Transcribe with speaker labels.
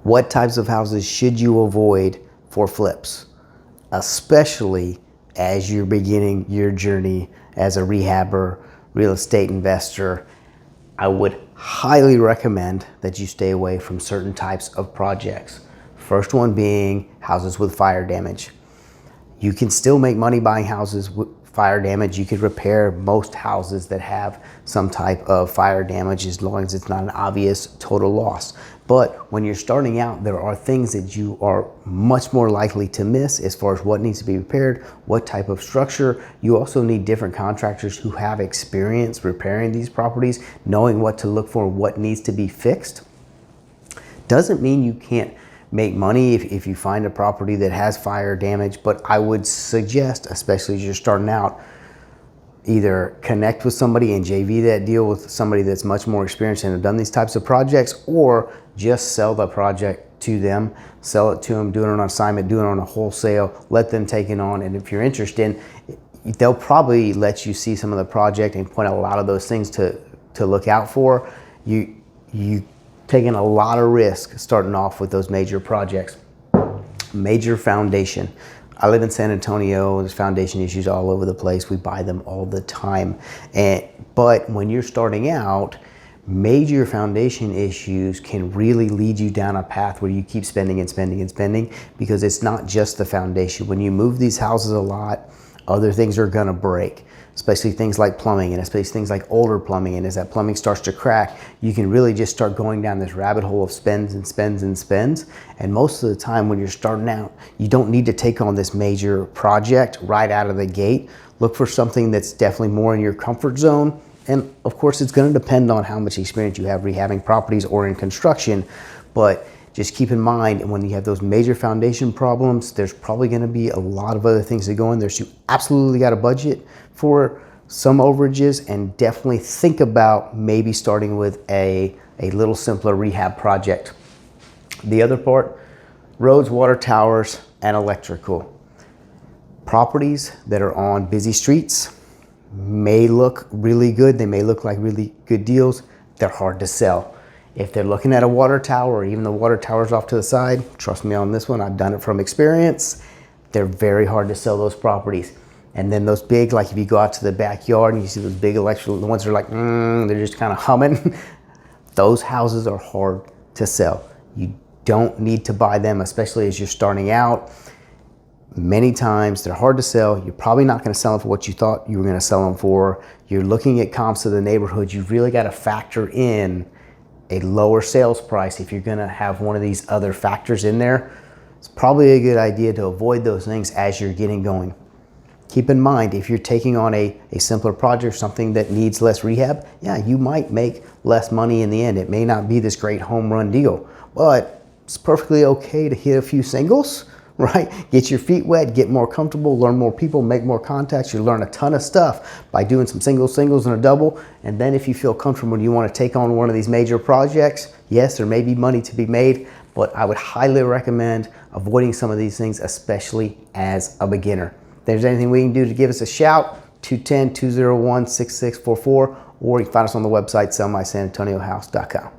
Speaker 1: What types of houses should you avoid for flips, especially as you're beginning your journey as a rehabber, real estate investor? I would highly recommend that you stay away from certain types of projects. First one being houses with fire damage. You can still make money buying houses with fire damage. You could repair most houses that have some type of fire damage as long as it's not an obvious total loss. But when you're starting out, there are things that you are much more likely to miss as far as what needs to be repaired, what type of structure. You also need different contractors who have experience repairing these properties, knowing what to look for, what needs to be fixed. Doesn't mean you can't make money if you find a property that has fire damage, but I would suggest, especially as you're starting out, either connect with somebody and JV that deal with somebody that's much more experienced and have done these types of projects, or just sell the project to them, sell it to them, do it on assignment, do it on a wholesale, let them take it on. And if you're interested, they'll probably let you see some of the project and point out a lot of those things to look out for. You taking a lot of risk starting off with those major projects. Major foundation. I live in San Antonio. There's foundation issues all over the place. We buy them all the time. But when you're starting out, major foundation issues can really lead you down a path where you keep spending and spending and spending, because it's not just the foundation. When you move these houses a lot, other things are gonna break, especially things like plumbing, and especially things like older plumbing. And as that plumbing starts to crack, you can really just start going down this rabbit hole of spends and spends and spends. And most of the time when you're starting out, you don't need to take on this major project right out of the gate. Look for something that's definitely more in your comfort zone. And of course, it's gonna depend on how much experience you have rehabbing properties or in construction. But just keep in mind, when you have those major foundation problems, there's probably gonna be a lot of other things that go in there. So you absolutely got a budget for some overages, and definitely think about maybe starting with a little simpler rehab project. The other part, roads, water towers, and electrical. Properties that are on busy streets may look really good. They may look like really good deals. They're hard to sell. If they're looking at a water tower, or even the water tower's off to the side, trust me on this one, I've done it from experience, they're very hard to sell those properties. And then those big, like if you go out to the backyard and you see those big electrical, the ones that are like, they're just kind of humming, those houses are hard to sell. You don't need to buy them, especially as you're starting out. Many times they're hard to sell. You're probably not gonna sell them for what you thought you were gonna sell them for. You're looking at comps of the neighborhood. You've really gotta factor in a lower sales price if you're gonna have one of these other factors in there. It's probably a good idea to avoid those things as you're getting going. Keep in mind, if you're taking on a simpler project, something that needs less rehab, yeah, you might make less money in the end. It may not be this great home run deal, but it's perfectly okay to hit a few singles, right? Get your feet wet, get more comfortable, learn more people, make more contacts. You learn a ton of stuff by doing some singles and a double. And then if you feel comfortable and you want to take on one of these major projects, yes, there may be money to be made, but I would highly recommend avoiding some of these things, especially as a beginner. If there's anything we can do to give us a shout, 210-201-6644, or you can find us on the website, sellmysanantoniohouse.com.